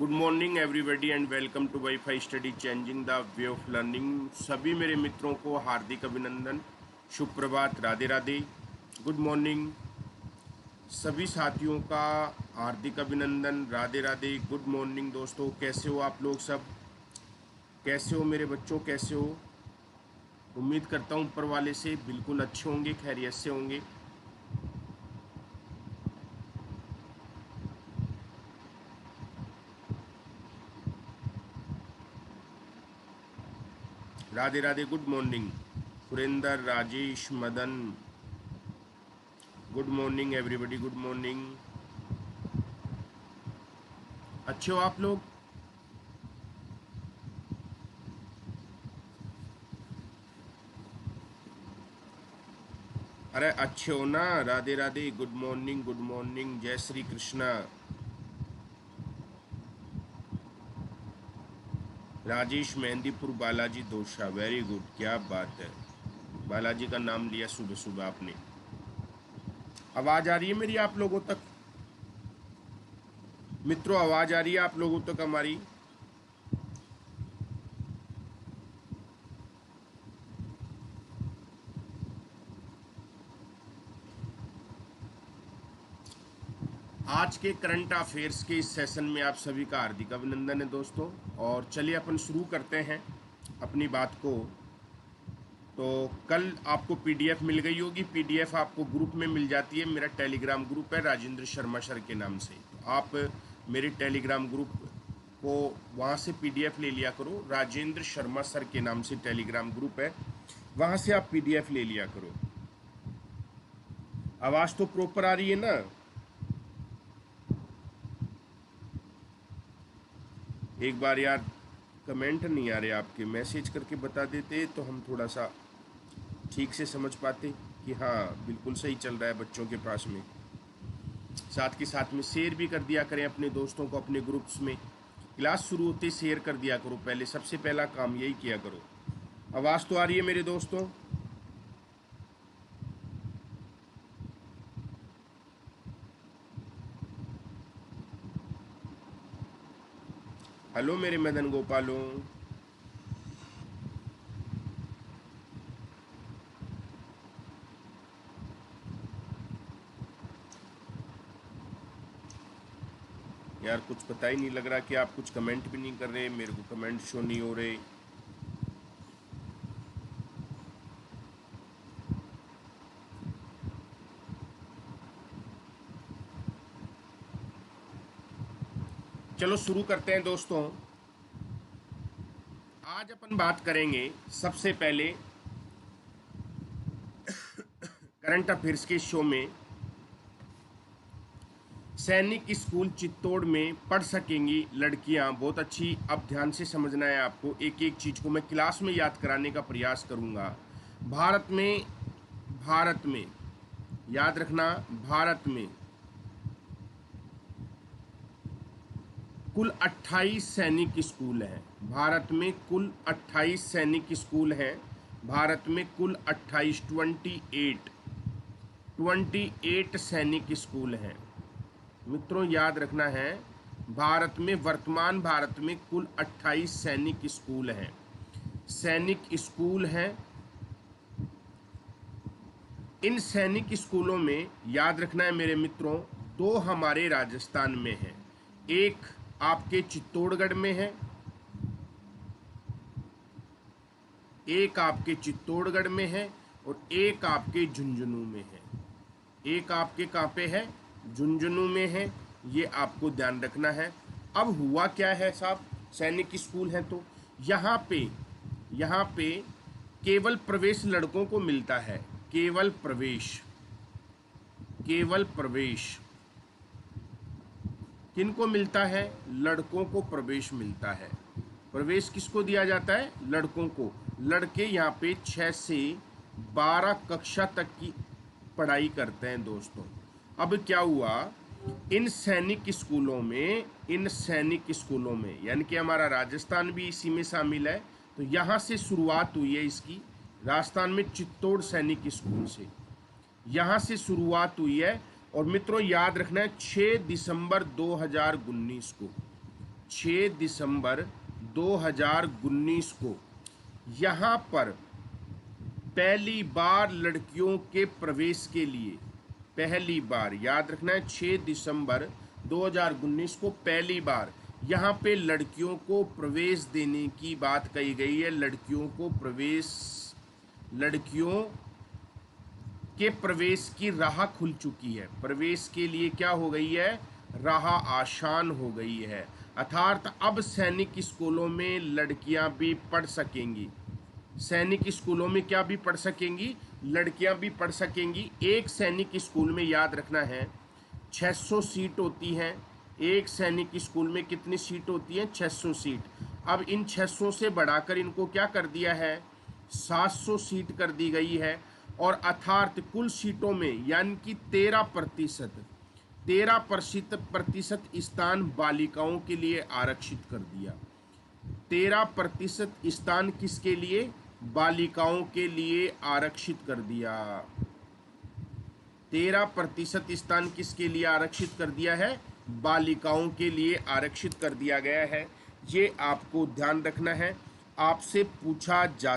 Good morning everybody and welcome to WiFi study changing the way of learning. सभी मेरे मित्रों को हार्दिक अभिनंदन, शुभ प्रभात, राधे राधे, गुड मॉर्निंग। सभी साथियों का हार्दिक अभिनंदन, राधे राधे, गुड मॉर्निंग। दोस्तों कैसे हो आप लोग सब? कैसे हो मेरे बच्चों, कैसे हो? उम्मीद करता हूँ ऊपर वाले से बिल्कुल अच्छे होंगे, खैरियत से होंगे। Radhe Radhe, good morning. Surendra, Rajesh, Madan, good morning everybody, good morning. अच्छे हो आप लोग? अरे अच्छे हो ना? Radhe Radhe, good morning, good morning, जय श्री कृष्णा। राजेश मेहंदीपुर, बालाजी दोषा, वेरी गुड, क्या बात है। बालाजी का नाम लिया सुबह सुबह आपने। आवाज आ रही है मेरी आप लोगों तक? मित्रों आवाज आ रही है आप लोगों तक हमारी? आज के करंट अफेयर्स के इस सेशन में आप सभी का हार्दिक अभिनंदन है दोस्तों। और चलिए अपन शुरू करते हैं अपनी बात को। तो कल आपको पीडीएफ मिल गई होगी। पीडीएफ आपको ग्रुप में मिल जाती है। मेरा टेलीग्राम ग्रुप है राजेंद्र शर्मा सर के नाम से। तो आप मेरे टेलीग्राम ग्रुप को वहाँ से पीडीएफ ले लिया करो। राजेंद्र शर्मा सर के नाम से टेलीग्राम ग्रुप है, वहाँ से आप पीडीएफ ले लिया करो। आवाज़ तो प्रॉपर आ रही है ना? एक बार यार कमेंट नहीं आ रहे आपके, मैसेज करके बता देते तो हम थोड़ा सा ठीक से समझ पाते कि हाँ बिल्कुल सही चल रहा है बच्चों के पास में। साथ के साथ में शेयर भी कर दिया करें अपने दोस्तों को, अपने ग्रुप्स में। क्लास शुरू होते शेयर कर दिया करो, पहले सबसे पहला काम यही किया करो। आवाज़ तो आ रही है मेरे दोस्तों? हेलो मेरे मदन गोपालों। यार कुछ पता ही नहीं लग रहा कि आप कुछ कमेंट भी नहीं कर रहे, मेरे को कमेंट शो नहीं हो रहे। चलो शुरू करते हैं दोस्तों। आज अपन बात करेंगे सबसे पहले करंट अफेयर्स के शो में सैनिक स्कूल चित्तौड़ में पढ़ सकेंगी लड़कियां। बहुत अच्छी, अब ध्यान से समझना है आपको। एक एक चीज को मैं क्लास में याद कराने का प्रयास करूंगा। भारत में याद रखना, भारत में कुल 28 सैनिक स्कूल हैं। भारत में कुल 28 सैनिक स्कूल हैं। भारत में कुल 28 28 सैनिक स्कूल हैं। मित्रों याद रखना है, वर्तमान भारत में कुल 28 सैनिक स्कूल हैं। सैनिक स्कूल हैं। इन सैनिक स्कूलों में याद रखना है मेरे मित्रों, दो हमारे राजस्थान में हैं। एक आपके चित्तौड़गढ़ में है, एक आपके चित्तौड़गढ़ में है और एक आपके झुंझुनू में है। एक आपके कहाँ पे है? झुंझुनू में है। ये आपको ध्यान रखना है। अब हुआ क्या है साहब, सैनिक स्कूल है तो यहाँ पे केवल प्रवेश लड़कों को मिलता है। केवल प्रवेश किनको मिलता है? लड़कों को प्रवेश मिलता है। प्रवेश किसको दिया जाता है? लड़कों को। लड़के यहाँ पे 6 से 12 कक्षा तक की पढ़ाई करते हैं दोस्तों। अब क्या हुआ, इन सैनिक स्कूलों में यानी कि हमारा राजस्थान भी इसी में शामिल है। तो यहाँ से शुरुआत हुई है इसकी, राजस्थान में चित्तौड़ सैनिक स्कूल से यहाँ से शुरुआत हुई है। और मित्रों याद रखना है 6 दिसंबर 2019 को 6 दिसंबर 2019 को यहाँ पर पहली बार लड़कियों के प्रवेश के लिए, पहली बार याद रखना है, 6 दिसंबर 2019 को पहली बार यहाँ पे लड़कियों को प्रवेश देने की बात कही गई है। लड़कियों के प्रवेश की राह खुल चुकी है। प्रवेश के लिए क्या हो गई है? राह आसान हो गई है। अर्थात अब सैनिक स्कूलों में लड़कियां भी पढ़ सकेंगी। सैनिक स्कूलों में क्या भी पढ़ सकेंगी? लड़कियां भी पढ़ सकेंगी। एक सैनिक स्कूल में याद रखना है 600 सीट होती हैं। एक सैनिक स्कूल में कितनी सीट होती हैं? 600 सीट। अब इन 600 से बढ़ाकर इनको क्या कर दिया है? 700 सीट कर दी गई है। और अर्थात कुल सीटों में यानी कि 13% स्थान बालिकाओं के लिए आरक्षित कर दिया। 13% स्थान किसके लिए? बालिकाओं के लिए आरक्षित कर दिया। 13% स्थान किसके लिए आरक्षित कर दिया है? बालिकाओं के लिए आरक्षित कर दिया गया है। ये आपको ध्यान रखना है। आपसे पूछा जा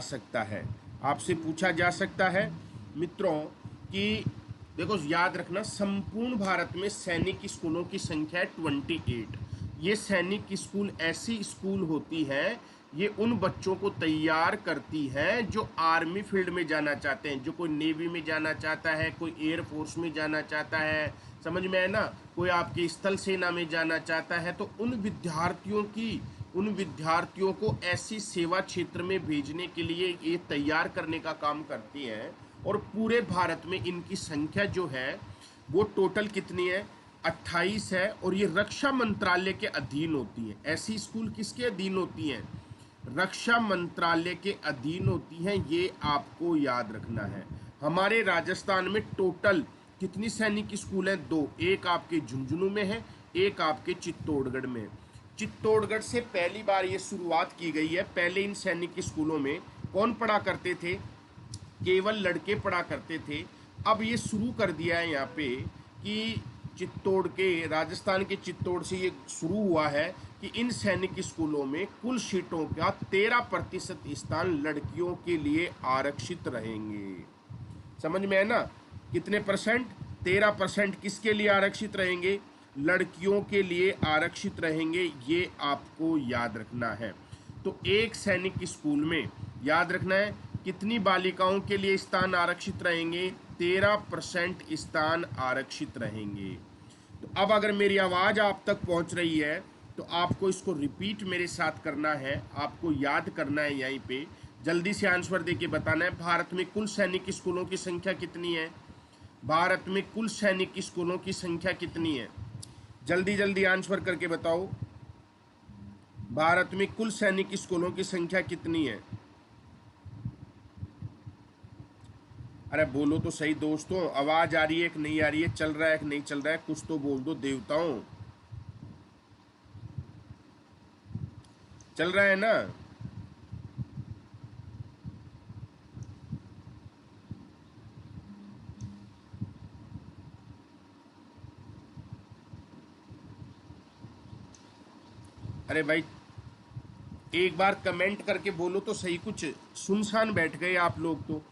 सकता है मित्रों कि देखो, याद रखना, संपूर्ण भारत में सैनिक स्कूलों की संख्या है 28। ये सैनिक स्कूल ऐसी स्कूल होती है, ये उन बच्चों को तैयार करती है जो आर्मी फील्ड में जाना चाहते हैं, जो कोई नेवी में जाना चाहता है, कोई एयरफोर्स में जाना चाहता है, समझ में है ना, कोई आपकी स्थल सेना में जाना चाहता है। तो उन विद्यार्थियों को ऐसी सेवा क्षेत्र में भेजने के लिए ये तैयार करने का काम करती है। और पूरे भारत में इनकी संख्या जो है वो टोटल कितनी है? 28 है। और ये रक्षा मंत्रालय के अधीन होती हैं। ऐसी स्कूल किसके अधीन होती हैं? रक्षा मंत्रालय के अधीन होती हैं। ये आपको याद रखना है। हमारे राजस्थान में टोटल कितनी सैनिक स्कूल हैं? 2। एक आपके झुंझुनू में है, एक आपके चित्तौड़गढ़ में है। चित्तौड़गढ़ से पहली बार ये शुरुआत की गई है। पहले इन सैनिक स्कूलों में कौन पढ़ा करते थे? केवल लड़के पढ़ा करते थे। अब ये शुरू कर दिया है यहाँ पे कि राजस्थान के चित्तौड़ से ये शुरू हुआ है कि इन सैनिक स्कूलों में कुल सीटों का 13% स्थान लड़कियों के लिए आरक्षित रहेंगे। समझ में है ना? कितने परसेंट? 13% किसके लिए आरक्षित रहेंगे? लड़कियों के लिए आरक्षित रहेंगे। ये आपको याद रखना है। तो एक सैनिक स्कूल में याद रखना है कितनी बालिकाओं के लिए स्थान आरक्षित रहेंगे? 13% स्थान आरक्षित रहेंगे। तो अब अगर मेरी आवाज़ आप तक पहुंच रही है तो आपको इसको रिपीट मेरे साथ करना है, आपको याद करना है। यहीं पे जल्दी से आंसर देके बताना है। भारत में कुल सैनिक स्कूलों की संख्या कितनी है? भारत में कुल सैनिक स्कूलों की संख्या कितनी है? जल्दी जल्दी आंसर करके बताओ। भारत में कुल सैनिक स्कूलों की संख्या कितनी है? अरे बोलो तो सही दोस्तों, आवाज आ रही है कि नहीं आ रही है? चल रहा है कि नहीं चल रहा है? कुछ तो बोल दो देवताओं। चल रहा है ना? अरे भाई एक बार कमेंट करके बोलो तो सही। कुछ सुनसान बैठ गए आप लोग तो।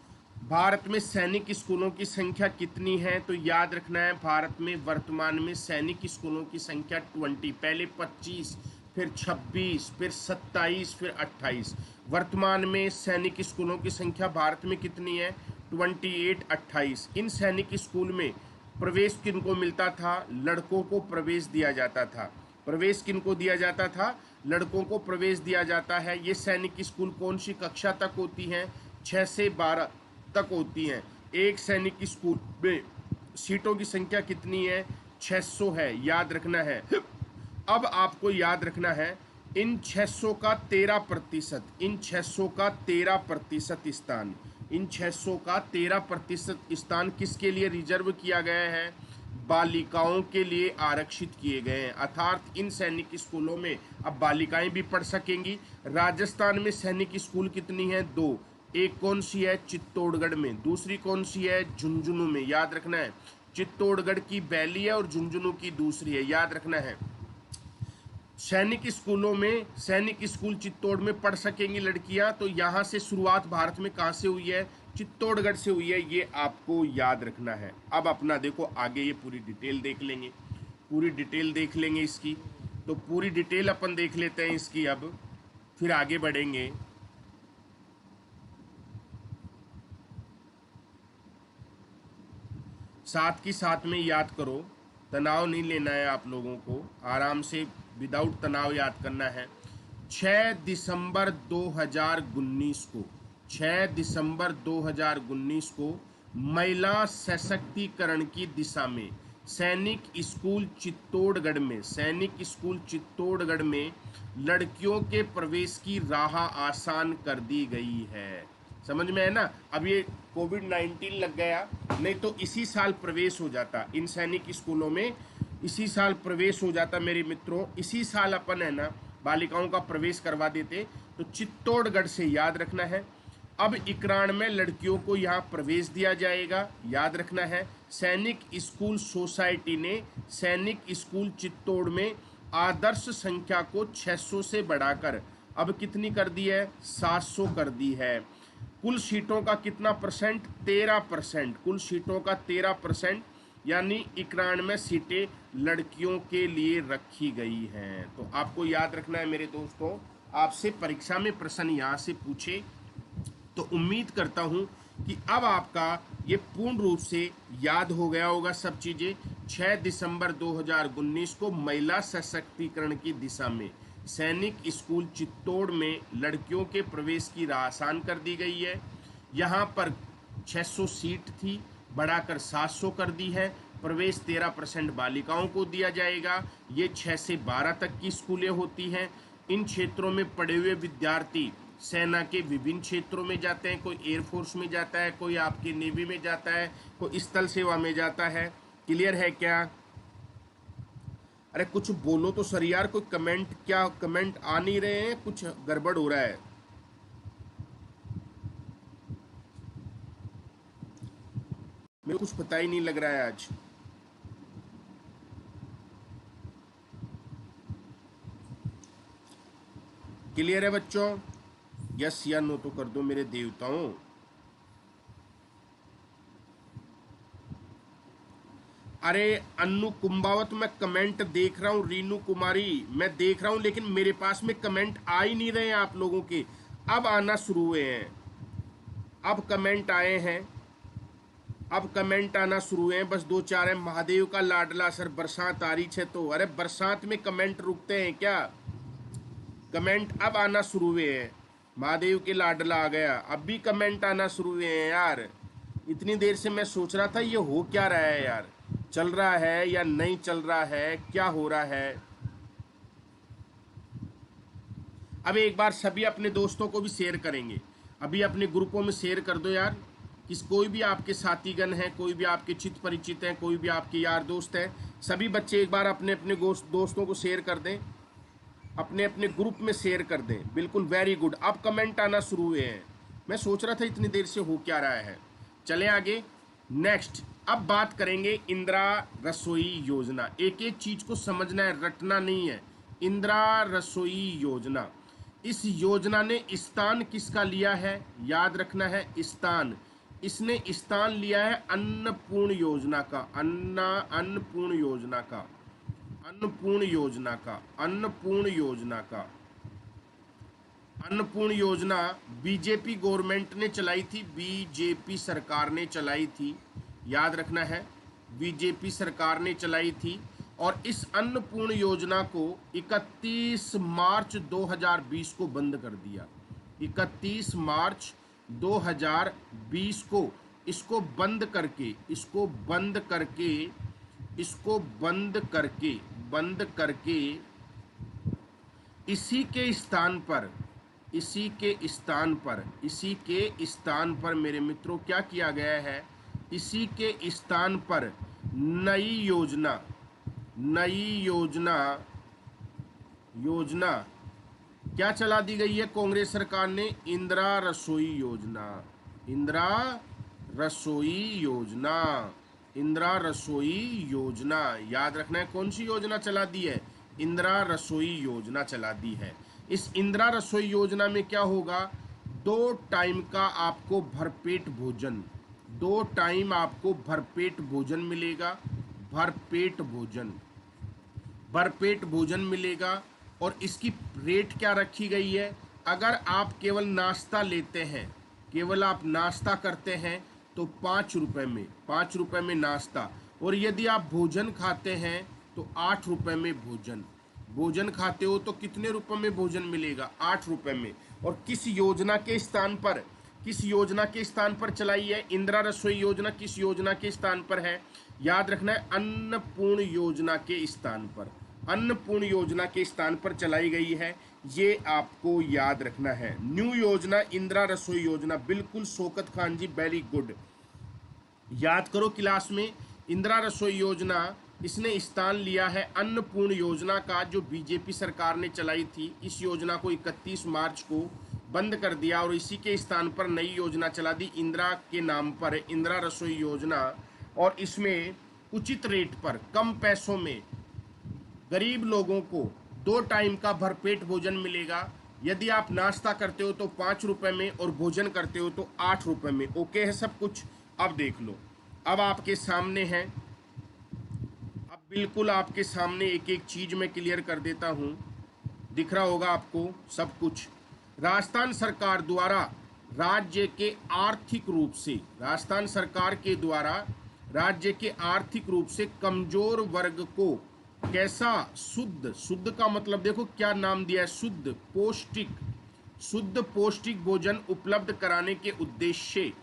भारत में सैनिक स्कूलों की संख्या कितनी है? तो याद रखना है भारत में वर्तमान में सैनिक स्कूलों की संख्या 20, पहले 25, फिर 26, फिर 27, फिर 28। वर्तमान में सैनिक स्कूलों की संख्या भारत में कितनी है? 28, 28। इन सैनिक स्कूल में प्रवेश किनको मिलता था? लड़कों को प्रवेश दिया जाता था। प्रवेश किनको दिया जाता था? लड़कों को प्रवेश दिया जाता है। ये सैनिक स्कूल कौन सी कक्षा तक होती हैं? 6 से 12 तक होती हैं। एक सैनिक स्कूल में सीटों की संख्या कितनी है? 600 है। याद रखना है। अब आपको याद रखना है इन 600 का 13%, इन 600 का 13% स्थान, इन 600 का 13% स्थान किसके लिए रिजर्व किया गया है? बालिकाओं के लिए आरक्षित किए गए हैं। अर्थात इन सैनिक स्कूलों में अब बालिकाएं भी पढ़ सकेंगी। राजस्थान में सैनिक स्कूल कितनी है? 2। एक कौन सी है? चित्तौड़गढ़ में। दूसरी कौन सी है? झुंझुनू में। याद रखना है चित्तौड़गढ़ की पहली है और झुंझुनू की दूसरी है। याद रखना है सैनिक स्कूलों में, सैनिक स्कूल चित्तौड़ में पढ़ सकेंगी लड़कियां। तो यहाँ से शुरुआत भारत में कहाँ से हुई है? चित्तौड़गढ़ से हुई है, ये आपको याद रखना है। अब अपना देखो आगे ये पूरी डिटेल देख लेंगे, पूरी डिटेल देख लेंगे इसकी। तो पूरी डिटेल अपन देख लेते हैं इसकी, अब फिर आगे बढ़ेंगे। साथ की साथ में याद करो, तनाव नहीं लेना है आप लोगों को, आराम से विदाउट तनाव याद करना है। 6 दिसंबर 2019 को, 6 दिसंबर 2019 को महिला सशक्तिकरण की दिशा में सैनिक स्कूल चित्तौड़गढ़ में, सैनिक स्कूल चित्तौड़गढ़ में लड़कियों के प्रवेश की राह आसान कर दी गई है। समझ में है ना? अब ये कोविड-19 लग गया, नहीं तो इसी साल प्रवेश हो जाता इन सैनिक स्कूलों में, इसी साल प्रवेश हो जाता मेरे मित्रों, इसी साल अपन है ना बालिकाओं का प्रवेश करवा देते। तो चित्तौड़गढ़ से याद रखना है। अब इकरान में लड़कियों को यहाँ प्रवेश दिया जाएगा, याद रखना है। सैनिक स्कूल सोसाइटी ने सैनिक स्कूल चित्तौड़ में आदर्श संख्या को 600 से बढ़ाकर अब कितनी कर दी है? 700 कर दी है। कुल सीटों का कितना परसेंट? 13%। कुल सीटों का 13%, यानी 91 सीटें लड़कियों के लिए रखी गई हैं। तो आपको याद रखना है मेरे दोस्तों, आपसे परीक्षा में प्रश्न यहाँ से पूछे तो उम्मीद करता हूँ कि अब आपका ये पूर्ण रूप से याद हो गया होगा सब चीज़ें। 6 दिसंबर 2019 को महिला सशक्तिकरण की दिशा में सैनिक स्कूल चित्तौड़ में लड़कियों के प्रवेश की राह आसान कर दी गई है। यहाँ पर 600 सीट थी, बढ़ाकर 700 कर दी है। प्रवेश 13% बालिकाओं को दिया जाएगा। ये 6 से 12 तक की स्कूलें होती हैं। इन क्षेत्रों में पढ़े हुए विद्यार्थी सेना के विभिन्न क्षेत्रों में जाते हैं, कोई एयरफोर्स में जाता है, कोई आपकी नेवी में जाता है, कोई स्थल सेवा में जाता है। क्लियर है क्या? अरे कुछ बोलो तो सर यार, कोई कमेंट, क्या कमेंट आ नहीं रहे हैं? कुछ गड़बड़ हो रहा है। मेरे कुछ पता ही नहीं लग रहा है आज। क्लियर है बच्चों? यस या नो तो कर दो मेरे देवताओं। अरे अन्नू कुंभावत, मैं कमेंट देख रहा हूँ। रीनू कुमारी, मैं देख रहा हूँ, लेकिन मेरे पास में कमेंट आ ही नहीं रहे हैं आप लोगों के। अब आना शुरू हुए हैं, अब कमेंट आए हैं, अब कमेंट आना शुरू हुए हैं। बस 2-4 हैं। महादेव का लाडला सर, बरसात आ रही है तो। अरे बरसात में कमेंट रुकते हैं क्या? कमेंट अब आना शुरू हुए हैं। महादेव के लाडला आ गया, अब भी कमेंट आना शुरू हुए हैं यार। इतनी देर से मैं सोच रहा था ये हो क्या रहा है यार, चल रहा है या नहीं चल रहा है, क्या हो रहा है। अब एक बार सभी अपने दोस्तों को भी शेयर करेंगे, अभी अपने ग्रुपों में शेयर कर दो यार। किस कोई भी आपके साथीगण हैं, कोई भी आपके चित परिचित हैं, कोई भी आपके यार दोस्त हैं, सभी बच्चे एक बार अपने अपने दोस्तों को शेयर कर दें, अपने अपने ग्रुप में शेयर कर दें। बिल्कुल, वेरी गुड। अब कमेंट आना शुरू हुए हैं। मैं सोच रहा था इतनी देर से हो क्या रहा है। चलें आगे, नेक्स्ट। अब बात करेंगे इंदिरा रसोई योजना। एक एक चीज को समझना है, रटना नहीं है। इंदिरा रसोई योजना, इस योजना ने स्थान किसका लिया है? याद रखना है, स्थान। इसने स्थान लिया है अन्नपूर्ण योजना का, अन्नपूर्ण योजना का, अन्नपूर्ण योजना का, अन्नपूर्ण योजना का। अन्नपूर्ण योजना बीजेपी गवर्नमेंट ने चलाई थी, बीजेपी सरकार ने चलाई थी, याद रखना है, बीजेपी सरकार ने चलाई थी। और इस अन्नपूर्ण योजना को 31 मार्च 2020 को बंद कर दिया। 31 मार्च 2020 को इसको बंद करके, इसको बंद करके, इसको बंद करके, बंद करके इसी के स्थान पर, इसी के स्थान पर, इसी के स्थान पर मेरे मित्रों क्या किया गया है? इसी के स्थान पर नई योजना, नई योजना, योजना क्या चला दी गई है कांग्रेस सरकार ने? इंदिरा रसोई योजना, इंदिरा रसोई योजना, इंदिरा रसोई योजना। याद रखना है कौन सी योजना चला दी है? इंदिरा रसोई योजना चला दी है। इस इंदिरा रसोई योजना में क्या होगा, 2 टाइम का आपको भरपेट भोजन, 2 टाइम आपको भरपेट भोजन मिलेगा, भरपेट भोजन, भरपेट भोजन मिलेगा। और इसकी रेट क्या रखी गई है, अगर आप केवल नाश्ता लेते हैं, केवल आप नाश्ता करते हैं तो 5 रुपये में, 5 रुपये में नाश्ता। और यदि आप भोजन खाते हैं तो 8 रुपये में भोजन, भोजन खाते हो तो कितने रुपए में भोजन मिलेगा, 8 रुपये में। और किस योजना के स्थान पर, किस योजना के स्थान पर चलाई है इंदिरा रसोई योजना, किस योजना के स्थान पर है, याद रखना है अन्नपूर्ण योजना के स्थान पर, अन्नपूर्ण योजना के स्थान पर चलाई गई है, ये आपको याद रखना है। न्यू योजना इंदिरा रसोई योजना, बिल्कुल शौकत खान जी, वेरी गुड, याद करो क्लास में। इंदिरा रसोई योजना, इसने स्थान लिया है अन्नपूर्ण योजना का, जो बीजेपी सरकार ने चलाई थी। इस योजना को 31 मार्च को बंद कर दिया और इसी के स्थान पर नई योजना चला दी इंदिरा के नाम पर, इंदिरा रसोई योजना। और इसमें उचित रेट पर, कम पैसों में गरीब लोगों को 2 टाइम का भरपेट भोजन मिलेगा। यदि आप नाश्ता करते हो तो 5 रुपये में और भोजन करते हो तो 8 रुपये में। ओके है सब कुछ। अब देख लो, अब आपके सामने है, अब बिल्कुल आपके सामने एक एक चीज मैं क्लियर कर देता हूं, दिख रहा होगा आपको सब कुछ। राजस्थान सरकार द्वारा राज्य के आर्थिक रूप से, राजस्थान सरकार के द्वारा राज्य के आर्थिक रूप से कमजोर वर्ग को कैसा शुद्ध, शुद्ध का मतलब देखो क्या नाम दिया है, शुद्ध पौष्टिक, शुद्ध पौष्टिक भोजन उपलब्ध कराने के उद्देश्य से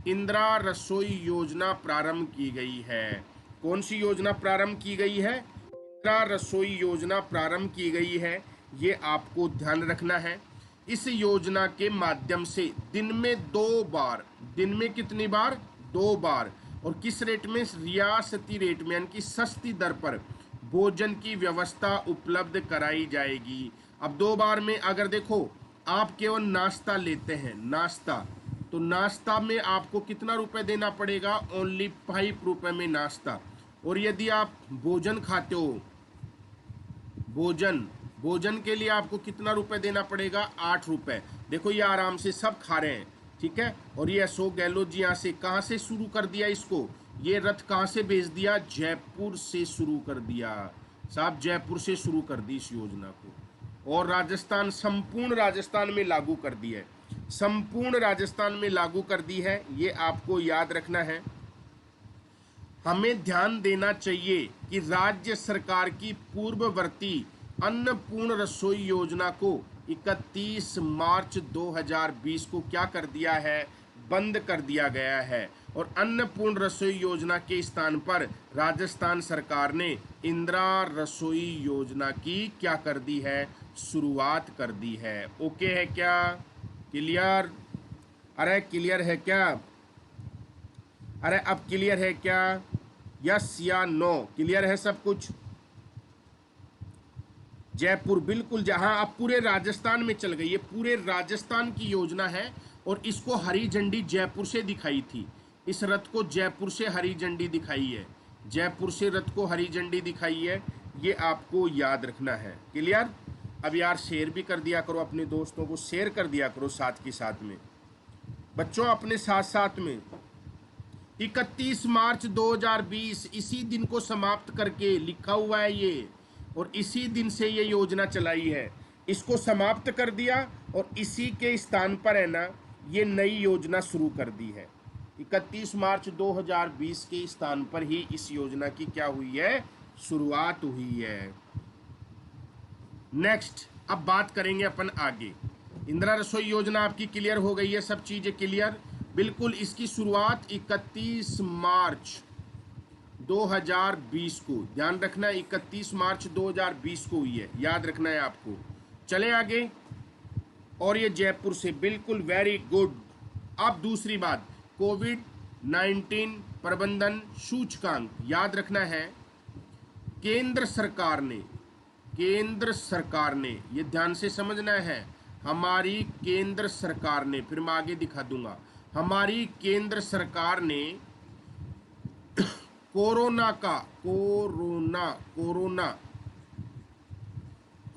इंदिरा रसोई योजना प्रारंभ की गई है। कौन सी योजना प्रारंभ की गई है, इंदिरा रसोई योजना प्रारंभ की गई है, ये आपको ध्यान रखना है। इस योजना के माध्यम से दिन में 2 बार, दिन में कितनी बार, 2 बार, और किस रेट में, रियासती रेट में, यानी कि सस्ती दर पर भोजन की व्यवस्था उपलब्ध कराई जाएगी। अब 2 बार में अगर देखो आप केवल नाश्ता लेते हैं, नाश्ता, तो नाश्ता में आपको कितना रुपए देना पड़ेगा, ओनली 5 रुपये में नाश्ता। और यदि आप भोजन खाते हो, भोजन, भोजन के लिए आपको कितना रुपए देना पड़ेगा, 8 रुपये। देखो ये आराम से सब खा रहे हैं, ठीक है। और ये अशोक गहलोत जी यहाँ से कहाँ से शुरू कर दिया इसको, ये रथ कहाँ से भेज दिया, जयपुर से शुरू कर दिया साहब, जयपुर से शुरू कर दी इस योजना को। और राजस्थान, संपूर्ण राजस्थान में लागू कर दी है, संपूर्ण राजस्थान में लागू कर दी है, ये आपको याद रखना है। हमें ध्यान देना चाहिए कि राज्य सरकार की पूर्ववर्ती अन्नपूर्ण रसोई योजना को 31 मार्च 2020 को क्या कर दिया है, बंद कर दिया गया है। और अन्नपूर्ण रसोई योजना के स्थान पर राजस्थान सरकार ने इंदिरा रसोई योजना की क्या कर दी है, शुरुआत कर दी है। ओके है क्या, क्लियर, अरे क्लियर है क्या, अरे अब क्लियर है क्या, यस या नो, क्लियर है सब कुछ। जयपुर, बिल्कुल, जहां आप पूरे राजस्थान में चल गई, ये पूरे राजस्थान की योजना है। और इसको हरी झंडी जयपुर से दिखाई थी, इस रथ को जयपुर से हरी झंडी दिखाई है, जयपुर से रथ को हरी झंडी दिखाई है, ये आपको याद रखना है। क्लियर। अब यार शेयर भी कर दिया करो, अपने दोस्तों को शेयर कर दिया करो साथ के साथ में, बच्चों अपने साथ साथ में। 31 मार्च 2020 इसी दिन को समाप्त करके लिखा हुआ है ये, और इसी दिन से ये योजना चलाई है, इसको समाप्त कर दिया और इसी के स्थान पर है ना ये नई योजना शुरू कर दी है। 31 मार्च 2020 के स्थान पर ही इस योजना की क्या हुई है, शुरुआत हुई है। नेक्स्ट, अब बात करेंगे अपन आगे। इंदिरा रसोई योजना आपकी क्लियर हो गई है, सब चीजें क्लियर, बिल्कुल। इसकी शुरुआत 31 मार्च 2020 को, ध्यान रखना 31 मार्च 2020 को हुई है, याद रखना है आपको। चले आगे, और ये जयपुर से, बिल्कुल, वेरी गुड। अब दूसरी बात, कोविड-19 प्रबंधन सूचकांक, याद रखना है केंद्र सरकार ने, केंद्र सरकार ने, ये ध्यान से समझना है, हमारी केंद्र सरकार ने, फिर मैं आगे दिखा दूंगा, हमारी केंद्र सरकार ने कोरोना का, कोरोना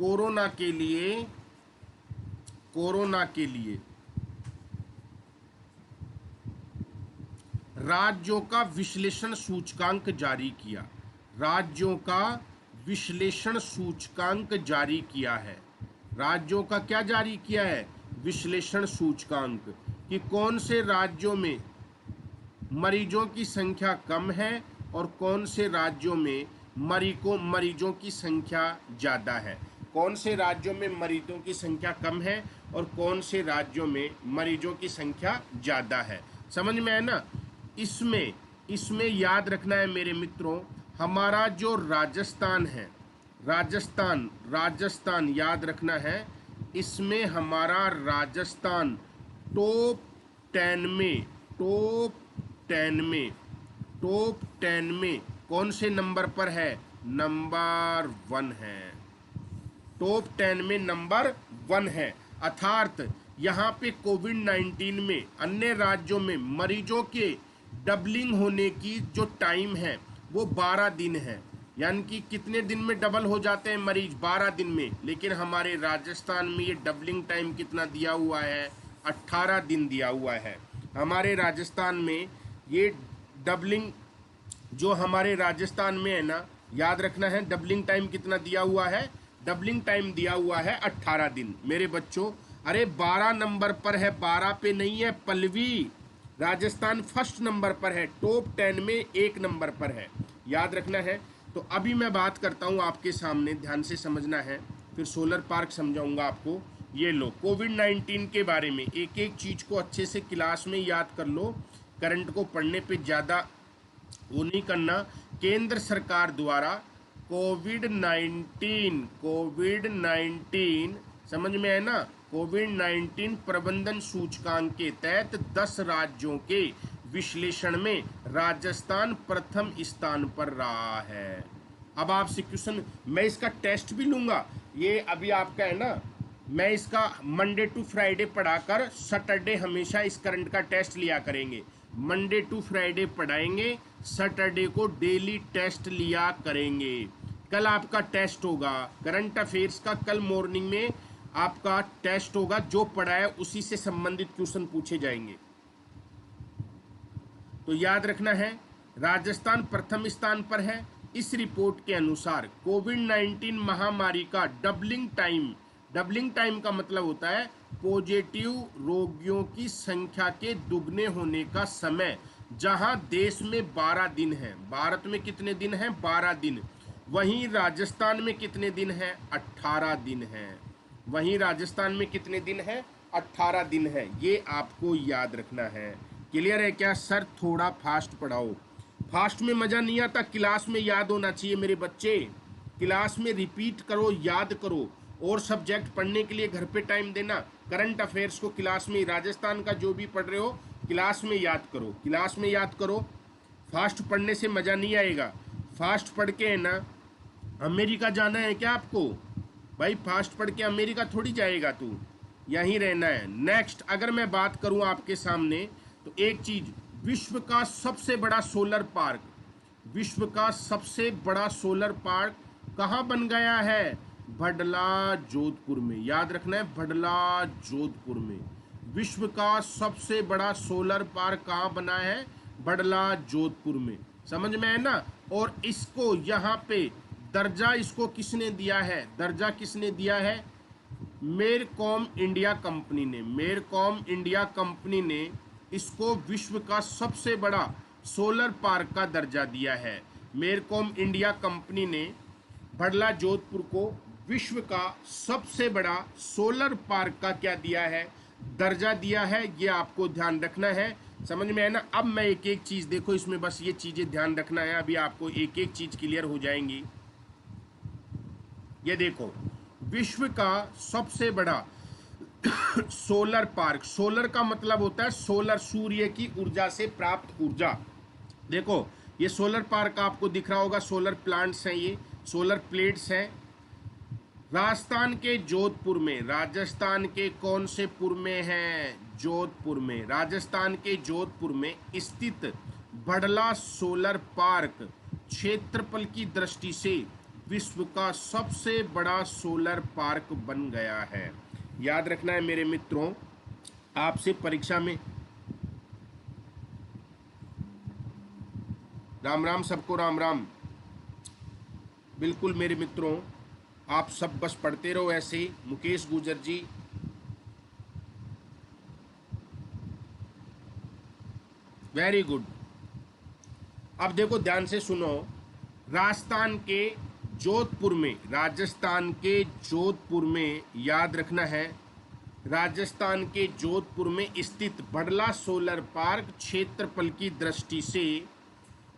कोरोना के लिए राज्यों का विश्लेषण सूचकांक जारी किया। राज्यों का विश्लेषण सूचकांक जारी किया है। राज्यों का क्या जारी किया है? विश्लेषण सूचकांक, कि कौन से राज्यों में मरीजों की संख्या कम है और कौन से राज्यों में मरीजों की संख्या ज़्यादा है। कौन से राज्यों में मरीजों की संख्या कम है और कौन से राज्यों में मरीजों की संख्या ज़्यादा है। समझ में है ना? इसमें याद रखना है मेरे मित्रों, हमारा जो राजस्थान है, राजस्थान याद रखना है। इसमें हमारा राजस्थान टॉप 10 में कौन से नंबर पर है? नंबर 1 है। टॉप 10 में नंबर 1 है। अर्थात यहाँ पे कोविड-19 में अन्य राज्यों में मरीजों के डबलिंग होने की जो टाइम है वो 12 दिन है। यानी कि कितने दिन में डबल हो जाते हैं मरीज? 12 दिन में। लेकिन हमारे राजस्थान में ये डबलिंग टाइम कितना दिया हुआ है? 18 दिन दिया हुआ है। हमारे राजस्थान में ये डबलिंग जो हमारे राजस्थान में है ना, याद रखना है डबलिंग टाइम कितना दिया हुआ है? डबलिंग टाइम दिया हुआ है 18 दिन। मेरे बच्चों, अरे 12 नंबर पर है, 12 पे नहीं है पल्लवी। राजस्थान फर्स्ट नंबर पर है, टॉप 10 में 1 नंबर पर है, याद रखना है। तो अभी मैं बात करता हूँ आपके सामने, ध्यान से समझना है, फिर सोलर पार्क समझाऊंगा आपको। ये लो कोविड-19 के बारे में एक एक चीज़ को अच्छे से क्लास में याद कर लो। करंट को पढ़ने पे ज़्यादा वो नहीं करना। केंद्र सरकार द्वारा कोविड-19 समझ में है ना, कोविड-19 प्रबंधन सूचकांक के तहत 10 राज्यों के विश्लेषण में राजस्थान प्रथम स्थान पर रहा है। अब आपसे क्वेश्चन, मैं इसका टेस्ट भी लूंगा। ये अभी आपका है ना, मैं इसका मंडे टू फ्राइडे पढ़ाकर सैटरडे हमेशा इस करंट का टेस्ट लिया करेंगे। मंडे टू फ्राइडे पढ़ाएंगे, सैटरडे को डेली टेस्ट लिया करेंगे। कल आपका टेस्ट होगा करंट अफेयर्स का, कल मॉर्निंग में आपका टेस्ट होगा। जो पढ़ा है उसी से संबंधित क्वेश्चन पूछे जाएंगे। तो याद रखना है राजस्थान प्रथम स्थान पर है। इस रिपोर्ट के अनुसार कोविड-19 महामारी का डबलिंग टाइम का मतलब होता है पॉजिटिव रोगियों की संख्या के दुगने होने का समय। जहां देश में 12 दिन है, भारत में कितने दिन है? 12 दिन। वहीं राजस्थान में कितने दिन है? 18 दिन है। वहीं राजस्थान में कितने दिन है? 18 दिन है। ये आपको याद रखना है। क्लियर है क्या? सर थोड़ा फास्ट पढ़ाओ। फास्ट में मज़ा नहीं आता, क्लास में याद होना चाहिए मेरे बच्चे। क्लास में रिपीट करो, याद करो। और सब्जेक्ट पढ़ने के लिए घर पे टाइम देना। करंट अफेयर्स को क्लास में, राजस्थान का जो भी पढ़ रहे हो क्लास में याद करो, क्लास में याद करो। फास्ट पढ़ने से मज़ा नहीं आएगा। फास्ट पढ़ के है ना अमेरिका जाना है क्या आपको? भाई फास्ट पढ़ के अमेरिका थोड़ी जाएगा तू, यहीं रहना है। नेक्स्ट अगर मैं बात करूं आपके सामने तो एक चीज़, विश्व का सबसे बड़ा सोलर पार्क कहाँ बन गया है? भडला जोधपुर में। याद रखना है भडला जोधपुर में। विश्व का सबसे बड़ा सोलर पार्क कहाँ बना है? भडला जोधपुर में। समझ में है ना? और इसको यहाँ पे दर्जा इसको किसने दिया है? दर्जा किसने दिया है? मेरकॉम इंडिया कंपनी ने इसको विश्व का सबसे बड़ा सोलर पार्क का दर्जा दिया है। मेरकॉम इंडिया कंपनी ने भडला जोधपुर को विश्व का सबसे बड़ा सोलर पार्क का क्या दिया है? दर्जा दिया है। ये आपको ध्यान रखना है। समझ में है ना? अब मैं एक एक चीज़, देखो इसमें बस ये चीज़ें ध्यान रखना है। अभी आपको एक एक चीज़ क्लियर हो जाएंगी। ये देखो, विश्व का सबसे बड़ा सोलर पार्क, सोलर का मतलब होता है सोलर, सूर्य की ऊर्जा से प्राप्त ऊर्जा। देखो ये सोलर पार्क आपको दिख रहा होगा, सोलर प्लांट्स हैं, ये सोलर प्लेट्स हैं। राजस्थान के जोधपुर में, राजस्थान के कौन से पुर में है? जोधपुर में। राजस्थान के जोधपुर में स्थित भडला सोलर पार्क क्षेत्रफल की दृष्टि से विश्व का सबसे बड़ा सोलर पार्क बन गया है। याद रखना है मेरे मित्रों, आपसे परीक्षा में, राम राम सबको, राम राम। बिल्कुल मेरे मित्रों, आप सब बस पढ़ते रहो ऐसे ही। मुकेश गुजर जी, वेरी गुड। अब देखो ध्यान से सुनो, राजस्थान के जोधपुर में, राजस्थान के जोधपुर में, याद रखना है, राजस्थान के जोधपुर में स्थित बड़ला सोलर पार्क क्षेत्रफल की दृष्टि से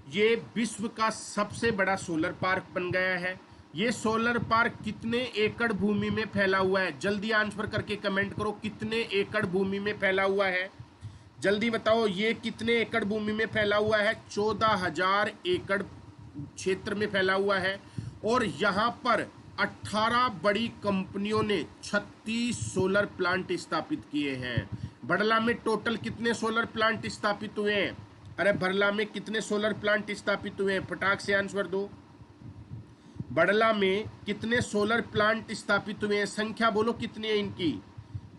ये विश्व का सबसे बड़ा सोलर पार्क बन गया है। ये सोलर पार्क कितने एकड़ भूमि में फैला हुआ है? जल्दी आंसर करके कमेंट करो, कितने एकड़ भूमि में फैला हुआ है? जल्दी बताओ, ये कितने एकड़ भूमि में फैला हुआ है? 14,000 एकड़ क्षेत्र में फैला हुआ है। और यहाँ पर 18 बड़ी कंपनियों ने 36 सोलर प्लांट स्थापित किए हैं। बड़ला में टोटल कितने सोलर प्लांट स्थापित हुए हैं? अरे बड़ला में कितने सोलर प्लांट स्थापित हुए हैं? फटाक से आंसर दो। बड़ला में कितने सोलर प्लांट स्थापित हुए हैं? संख्या बोलो कितनी है इनकी?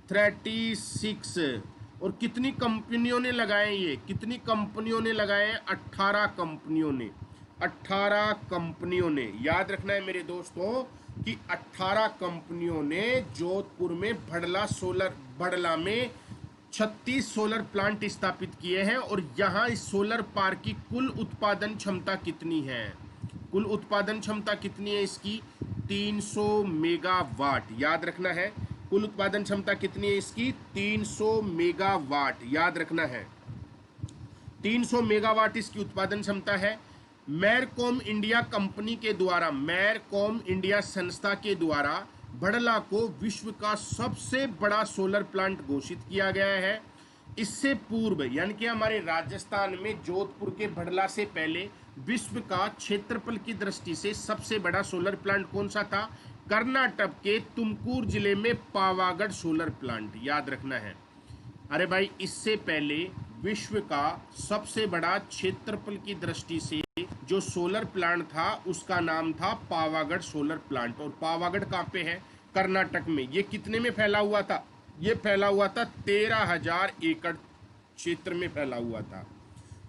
36। और कितनी कंपनियों ने लगाए? ये कितनी कंपनियों ने लगाए? 18 कंपनियों ने। 18 कंपनियों ने, याद रखना है मेरे दोस्तों कि 18 कंपनियों ने जोधपुर में बड़ला में 36 सोलर प्लांट स्थापित किए हैं। और यहाँ इस सोलर पार्क की कुल उत्पादन क्षमता कितनी है? कुल उत्पादन क्षमता कितनी है इसकी? 300 मेगावाट। याद रखना है, कुल उत्पादन क्षमता कितनी है इसकी? 300 मेगावाट। याद रखना है, 300 मेगावाट इसकी उत्पादन क्षमता है। मैरकॉम इंडिया कंपनी के द्वारा, मैरकॉम इंडिया संस्था के द्वारा बड़ला को विश्व का सबसे बड़ा सोलर प्लांट घोषित किया गया है। इससे पूर्व, यानी कि हमारे राजस्थान में जोधपुर के बड़ला से पहले विश्व का क्षेत्रफल की दृष्टि से सबसे बड़ा सोलर प्लांट कौन सा था? कर्नाटक के तुमकुर जिले में पावागढ़ सोलर प्लांट। याद रखना है। अरे भाई, इससे पहले विश्व का सबसे बड़ा क्षेत्रफल की दृष्टि से जो सोलर प्लांट था उसका नाम था पावागढ़ सोलर प्लांट। और पावागढ़ कहाँ पे है? कर्नाटक में। ये कितने में फैला हुआ था? ये फैला हुआ था 13,000 एकड़ क्षेत्र में फैला हुआ था।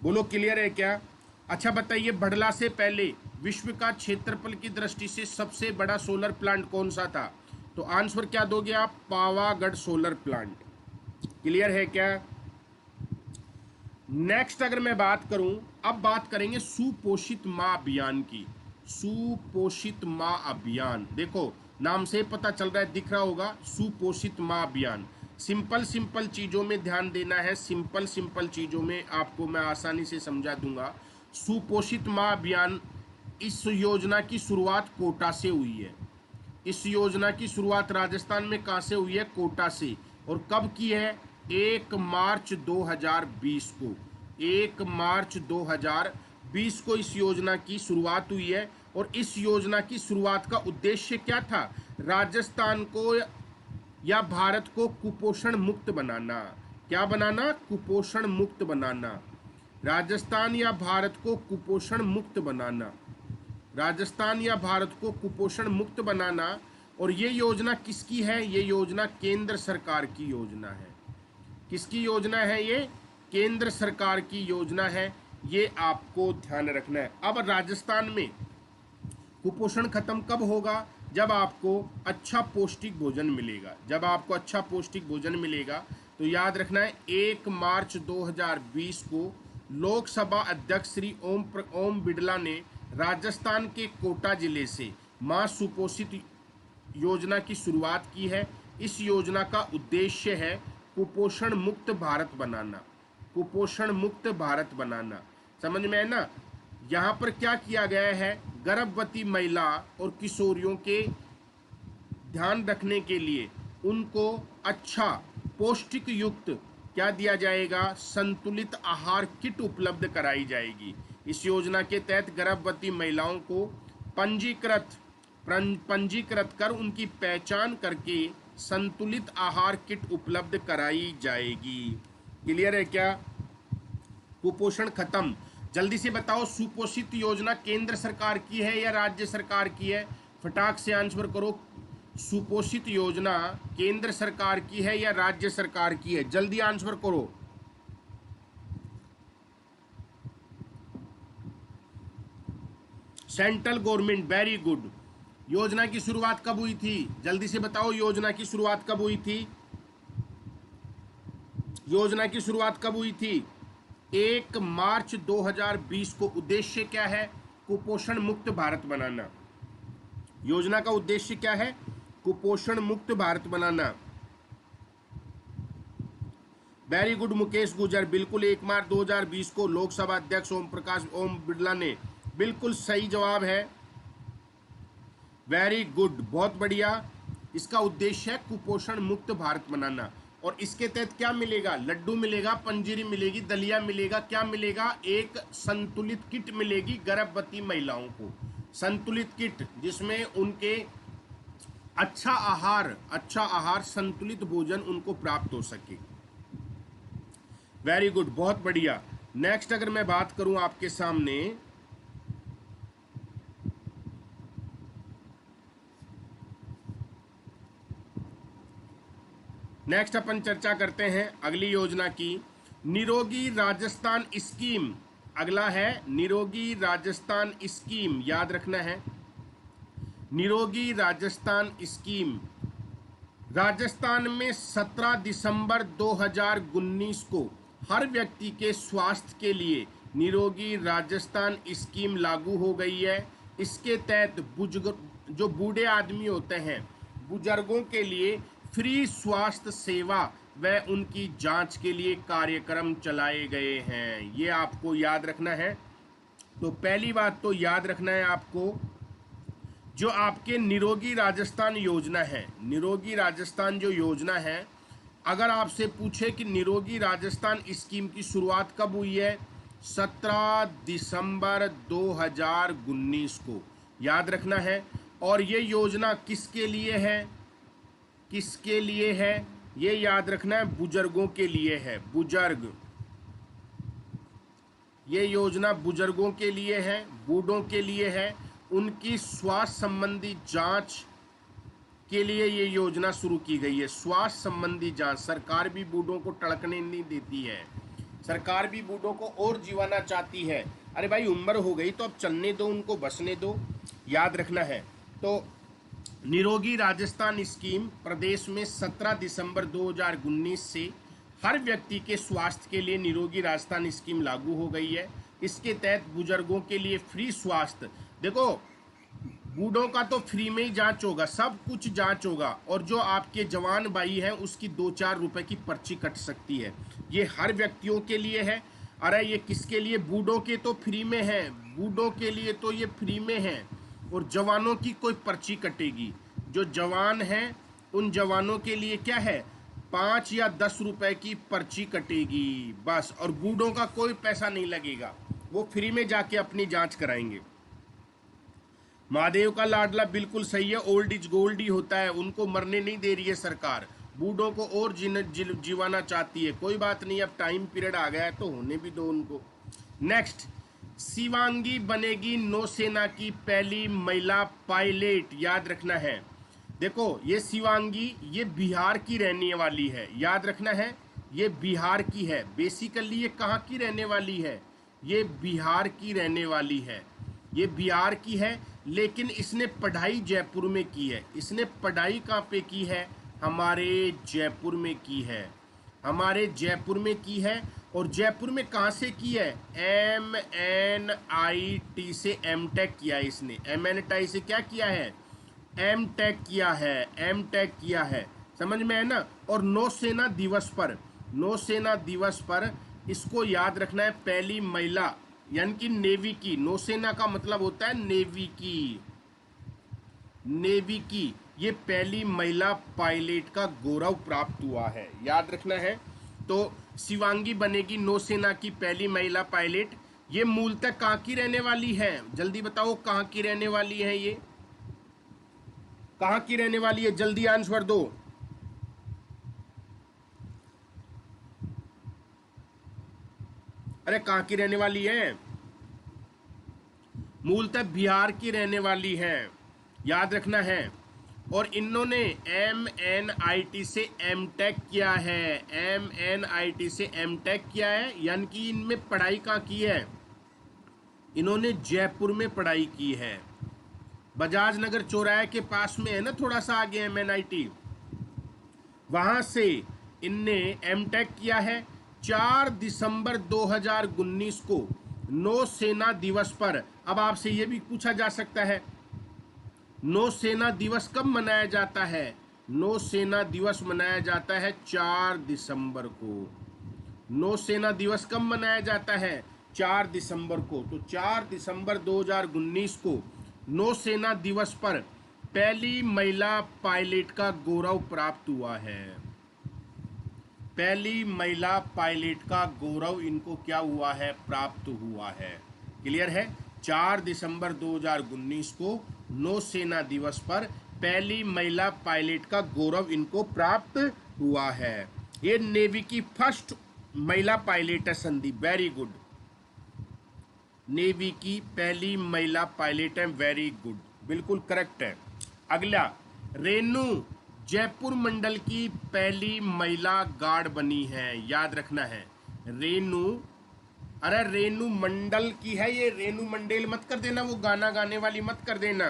बोलो क्लियर है क्या? अच्छा बताइए, बड़ला से पहले विश्व का क्षेत्रफल की दृष्टि से सबसे बड़ा सोलर प्लांट कौन सा था? तो आंसर क्या दोगे आप? Pavagadh solar plant. क्लियर है क्या? नेक्स्ट अगर मैं बात करूं, अब बात करेंगे सुपोषित माँ अभियान की। सुपोषित माँ अभियान, देखो नाम से पता चल रहा है, दिख रहा होगा, सुपोषित माँ अभियान। सिंपल चीजों में ध्यान देना है, सिंपल चीजों में आपको मैं आसानी से समझा दूंगा। सुपोषित माँ अभियान, इस योजना की शुरुआत कोटा से हुई है। इस योजना की शुरुआत राजस्थान में कहाँ से हुई है? कोटा से। और कब की है? 1 मार्च 2020 को। 1 मार्च 2020 को इस योजना की शुरुआत हुई है। और इस योजना की शुरुआत का उद्देश्य क्या था? राजस्थान को या भारत को कुपोषण मुक्त बनाना। क्या बनाना? कुपोषण मुक्त बनाना। राजस्थान या भारत को कुपोषण मुक्त बनाना। राजस्थान या भारत को कुपोषण मुक्त बनाना। और ये योजना किसकी है? ये योजना केंद्र सरकार की योजना है। किसकी योजना है ये? केंद्र सरकार की योजना है। ये आपको ध्यान रखना है। अब राजस्थान में कुपोषण खत्म कब होगा? जब आपको अच्छा पौष्टिक भोजन मिलेगा। जब आपको अच्छा पौष्टिक भोजन मिलेगा तो याद रखना है 1 मार्च 2020 को लोकसभा अध्यक्ष श्री ओम बिड़ला ने राजस्थान के कोटा जिले से मां सुपोषित योजना की शुरुआत की है। इस योजना का उद्देश्य है कुपोषण मुक्त भारत बनाना। कुपोषण मुक्त भारत बनाना, समझ में है ना? यहाँ पर क्या किया गया है? गर्भवती महिला और किशोरियों के ध्यान रखने के लिए उनको अच्छा पौष्टिक युक्त क्या दिया जाएगा? संतुलित आहार किट उपलब्ध कराई जाएगी। इस योजना के तहत गर्भवती महिलाओं को पंजीकृत कर उनकी पहचान करके संतुलित आहार किट उपलब्ध कराई जाएगी। क्लियर है क्या? कुपोषण खत्म जल्दी से बताओ, सुपोषित योजना केंद्र सरकार की है या राज्य सरकार की है? फटाक से आंसर करो। सुपोषित योजना केंद्र सरकार की है या राज्य सरकार की है? जल्दी आंसर करो। Central government, very good. योजना की शुरुआत कब हुई थी? जल्दी से बताओ, योजना की शुरुआत कब हुई थी? योजना की शुरुआत कब हुई थी? 1 मार्च 2020 को। उद्देश्य क्या है? कुपोषण मुक्त भारत बनाना। योजना का उद्देश्य क्या है? कुपोषण मुक्त भारत बनाना। वेरी गुड मुकेश गुजर, बिल्कुल 1 मार्च 2020 को लोकसभा अध्यक्ष ओम बिरला ने, बिल्कुल सही जवाब है। वेरी गुड, बहुत बढ़िया। इसका उद्देश्य है कुपोषण मुक्त भारत बनाना। और इसके तहत क्या मिलेगा? लड्डू मिलेगा, पंजीरी मिलेगी, दलिया मिलेगा, क्या मिलेगा? एक संतुलित किट मिलेगी गर्भवती महिलाओं को। संतुलित किट जिसमें उनके अच्छा आहार संतुलित भोजन उनको प्राप्त हो सके। वेरी गुड, बहुत बढ़िया। नेक्स्ट अगर मैं बात करूं आपके सामने, नेक्स्ट अपन चर्चा करते हैं अगली योजना की, निरोगी राजस्थान स्कीम। अगला है निरोगी राजस्थान स्कीम, याद रखना है। निरोगी राजस्थान स्कीम राजस्थान में 17 दिसंबर 2019 को हर व्यक्ति के स्वास्थ्य के लिए निरोगी राजस्थान स्कीम लागू हो गई है। इसके तहत जो बूढ़े आदमी होते हैं, बुजुर्गों के लिए फ्री स्वास्थ्य सेवा व उनकी जांच के लिए कार्यक्रम चलाए गए हैं। ये आपको याद रखना है। तो पहली बात तो याद रखना है आपको, जो आपके निरोगी राजस्थान योजना है, निरोगी राजस्थान जो योजना है, अगर आपसे पूछे कि निरोगी राजस्थान स्कीम की शुरुआत कब हुई है? 17 दिसंबर 2019 को, याद रखना है। और ये योजना किसके लिए है? किसके लिए है ये याद रखना है, बुजुर्गों के लिए है। बुजुर्ग, ये योजना बुजुर्गों के लिए है, बूढ़ों के लिए है। उनकी स्वास्थ्य संबंधी जांच के लिए ये योजना शुरू की गई है। स्वास्थ्य संबंधी जांच, सरकार भी बूढ़ों को टड़कने नहीं देती है, सरकार भी बूढ़ों को और जीवाना चाहती है। अरे भाई उम्र हो गई तो अब चलने दो, उनको बसने दो, याद रखना है। तो निरोगी राजस्थान स्कीम प्रदेश में 17 दिसंबर 2019 से हर व्यक्ति के स्वास्थ्य के लिए निरोगी राजस्थान स्कीम लागू हो गई है। इसके तहत बुजुर्गों के लिए फ्री स्वास्थ्य, देखो बूढ़ों का तो फ्री में ही जांच होगा, सब कुछ जांच होगा। और जो आपके जवान भाई हैं उसकी 2-4 रुपए की पर्ची कट सकती है। ये हर व्यक्तियों के लिए है। अरे ये किसके लिए? बूढ़ों के तो फ्री में है, बूढ़ों के लिए तो ये फ्री में है। और जवानों की कोई पर्ची कटेगी। जो जवान हैं उन जवानों के लिए क्या है? 5 या 10 रुपए की पर्ची कटेगी बस। और बूढ़ों का कोई पैसा नहीं लगेगा, वो फ्री में जाके अपनी जांच कराएंगे। महादेव का लाडला बिल्कुल सही है, ओल्ड इज गोल्ड ही होता है। उनको मरने नहीं दे रही है सरकार, बूढ़ों को और जीवाना चाहती है। कोई बात नहीं, अब टाइम पीरियड आ गया है तो होने भी दो उनको। नेक्स्ट, शिवांगी बनेगी नौसेना की पहली महिला पायलट, याद रखना है। देखो ये शिवांगी, ये बिहार की रहने वाली है, याद रखना है। ये बिहार की है, बेसिकली ये कहाँ की रहने वाली है? ये बिहार की रहने वाली है, ये बिहार की है। लेकिन इसने पढ़ाई जयपुर में की है। इसने पढ़ाई कहाँ पे की है? हमारे जयपुर में की है, हमारे जयपुर में की है। और जयपुर में कहाँ से की है? MNIT से M.Tech किया है इसने। MNIT से क्या किया है? M.Tech किया है, M.Tech किया है, समझ में है ना। और नौसेना दिवस पर, नौसेना दिवस पर इसको याद रखना है, पहली महिला, यानी कि नेवी की, नौसेना का मतलब होता है नेवी की, नेवी की ये पहली महिला पायलट का गौरव प्राप्त हुआ है, याद रखना है। तो शिवांगी बनेगी नौसेना की पहली महिला पायलट। ये मूलतः कहाँ की रहने वाली है? जल्दी बताओ कहाँ की रहने वाली है? ये कहाँ की रहने वाली है? जल्दी आंसर दो। अरे कहाँ की रहने वाली है? मूलतः बिहार की रहने वाली हैं, याद रखना है। और इन्होंने MNIT से M.Tech किया है, MNIT से M.Tech किया है, यानी कि इनमें पढ़ाई कहाँ की है, इन्होंने जयपुर में पढ़ाई की है। बजाज नगर चौराहे के पास में है ना, थोड़ा सा आगे MNIT, वहां से इनने M.Tech किया है। 4 दिसंबर 2019 को नौसेना दिवस पर, अब आपसे यह भी पूछा जा सकता है नौसेना दिवस कब मनाया जाता है। नौसेना दिवस मनाया जाता है 4 दिसंबर को। नौसेना दिवस कब मनाया जाता है, 4 दिसंबर को। तो 4 दिसंबर 2019 को नौसेना दिवस पर पहली महिला पायलट का गौरव प्राप्त हुआ है। पहली महिला पायलट का गौरव इनको क्या हुआ है, प्राप्त हुआ है। क्लियर है। 4 दिसंबर 2019 को नौसेना दिवस पर पहली महिला पायलट का गौरव इनको प्राप्त हुआ है। ये नेवी की फर्स्ट महिला पायलट है संदीप, वेरी गुड। नेवी की पहली महिला पायलट है, वेरी गुड, बिल्कुल करेक्ट है। अगला, रेनू जयपुर मंडल की पहली महिला गार्ड बनी है, याद रखना है। रेनू, अरे रेनू मंडल की है ये, रेनू मंडेल मत कर देना, वो गाना गाने वाली मत कर देना।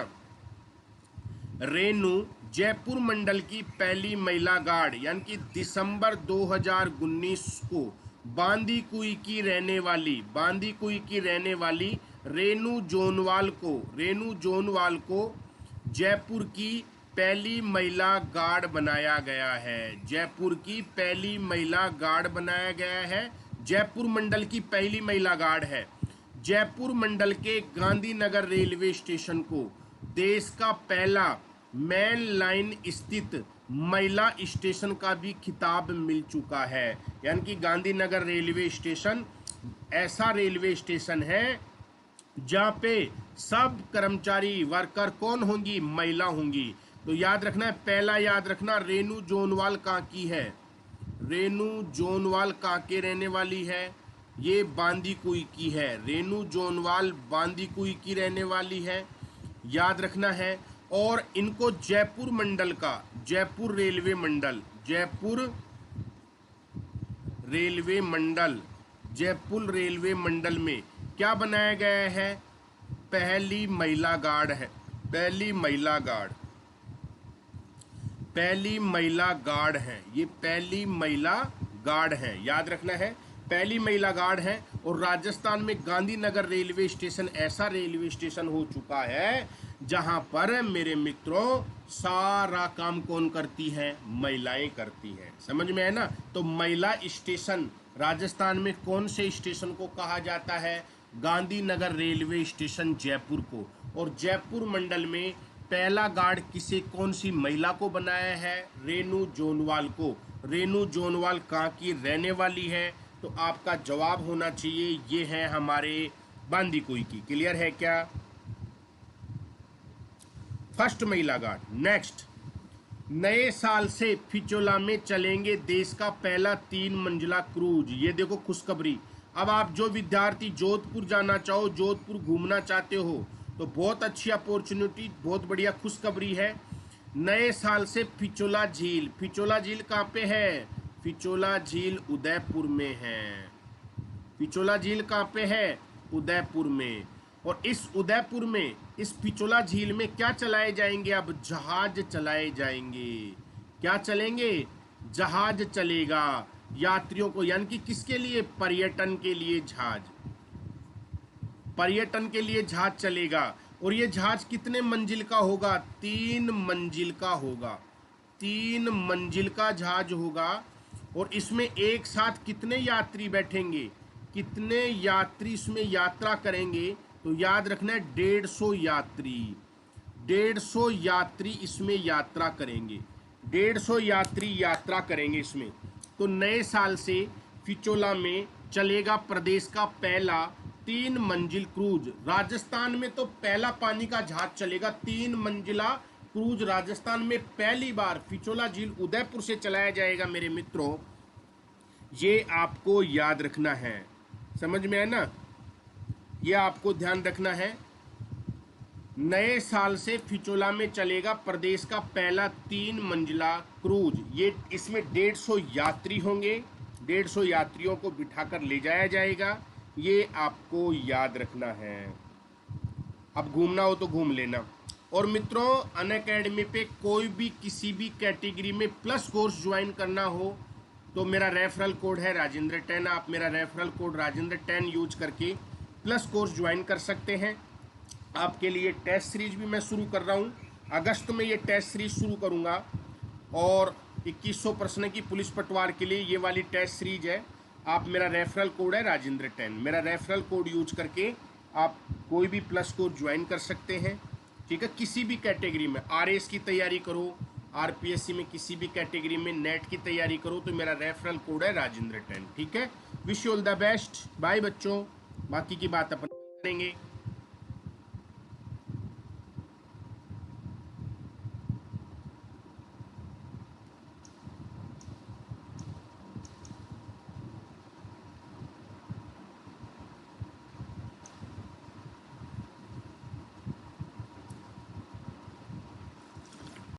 रेनू जयपुर मंडल की पहली महिला गार्ड, यानी कि दिसंबर 2019 को बांदीकुई की रहने वाली रेनू जोनवाल को जयपुर की पहली महिला गार्ड बनाया गया है। जयपुर की पहली महिला गार्ड बनाया गया है, जयपुर मंडल की पहली महिला गार्ड है। जयपुर मंडल के गांधीनगर रेलवे स्टेशन को देश का पहला मेन लाइन स्थित महिला स्टेशन का भी खिताब मिल चुका है। यानी कि गांधीनगर रेलवे स्टेशन ऐसा रेलवे स्टेशन है जहां पे सब कर्मचारी वर्कर कौन होंगी, महिला होंगी। तो याद रखना है, पहला याद रखना, रेनू जोनवाल कहाँ की है, रेनू जोनवाल कहाँ के रहने वाली है, ये बांदीकुई की है। रेनू जोनवाल बांदीकुई की रहने वाली है, याद रखना है। और इनको जयपुर मंडल का, जयपुर रेलवे मंडल में क्या बनाया गया है, पहली महिला गार्ड है। पहली महिला गार्ड है, ये पहली महिला गार्ड है, याद रखना है, पहली महिला गार्ड है। और राजस्थान में गांधीनगर रेलवे स्टेशन ऐसा रेलवे स्टेशन हो चुका है जहां पर मेरे मित्रों सारा काम कौन करती है, महिलाएं करती हैं। समझ में है ना। तो महिला स्टेशन राजस्थान में कौन से स्टेशन को कहा जाता है, गांधीनगर रेलवे स्टेशन जयपुर को। और जयपुर मंडल में पहला गार्ड किसे, कौन सी महिला को बनाया है, रेनू जोनवाल को। रेनू जोनवाल कहाँ की रहने वाली है, तो आपका जवाब होना चाहिए ये है हमारे बांदीकुई की। क्लियर है क्या, फर्स्ट महिला गार्ड। नेक्स्ट, नए साल से फिचोला में चलेंगे देश का पहला 3 मंजिला क्रूज। ये देखो खुशखबरी। अब आप जो विद्यार्थी जोधपुर जाना चाहो, जोधपुर घूमना चाहते हो, तो बहुत अच्छी अपॉर्चुनिटी, बहुत बढ़िया खुशखबरी है। नए साल से फिचोला झील कहाँ पे है, फिचोला झील उदयपुर में है। फिचोला झील कहाँ पे है, उदयपुर में। और इस उदयपुर में, इस फिचोला झील में क्या चलाए जाएंगे, अब जहाज चलाए जाएंगे। क्या चलेंगे, जहाज चलेगा यात्रियों को, यानी कि किसके लिए, पर्यटन के लिए जहाज, पर्यटन के लिए जहाज चलेगा। और ये जहाज कितने मंजिल का होगा, 3 मंजिल का होगा, 3 मंजिल का जहाज होगा। और इसमें एक साथ कितने यात्री बैठेंगे, कितने यात्री इसमें यात्रा करेंगे, तो याद रखना है 150 यात्री, 150 यात्री इसमें यात्रा करेंगे, 150 यात्री यात्रा करेंगे इसमें। तो नए साल से फिचोला में चलेगा प्रदेश का पहला 3 मंजिल क्रूज। राजस्थान में तो पहला पानी का जहाज चलेगा, 3 मंजिला क्रूज राजस्थान में पहली बार फिचोला झील उदयपुर से चलाया जाएगा मेरे मित्रों। ये आपको याद रखना है, समझ में है ना, ये आपको ध्यान रखना है। नए साल से फिचोला में चलेगा प्रदेश का पहला 3 मंजिला क्रूज। ये इसमें 150 यात्री होंगे, 150 यात्रियों को बिठाकर ले जाया जाएगा। ये आपको याद रखना है। अब घूमना हो तो घूम लेना। और मित्रों, अनअकैडमी पे कोई भी किसी भी कैटेगरी में प्लस कोर्स ज्वाइन करना हो तो मेरा रेफरल कोड है राजेंद्र 10। आप मेरा रेफरल कोड राजेंद्र 10 यूज करके प्लस कोर्स ज्वाइन कर सकते हैं। आपके लिए टेस्ट सीरीज भी मैं शुरू कर रहा हूँ। अगस्त में ये टेस्ट सीरीज शुरू करूँगा और 2100 प्रश्न की पुलिस पटवार के लिए ये वाली टेस्ट सीरीज है। आप मेरा रेफरल कोड है राजेंद्र 10, मेरा रेफरल कोड यूज करके आप कोई भी प्लस कोर्स ज्वाइन कर सकते हैं। ठीक है, किसी भी कैटेगरी में आरएस की तैयारी करो, आरपीएससी में किसी भी कैटेगरी में नेट की तैयारी करो तो मेरा रेफरल कोड है राजेंद्र 10। ठीक है, wish you all the best. Bye बच्चों, बाकी की बात अपन करेंगे।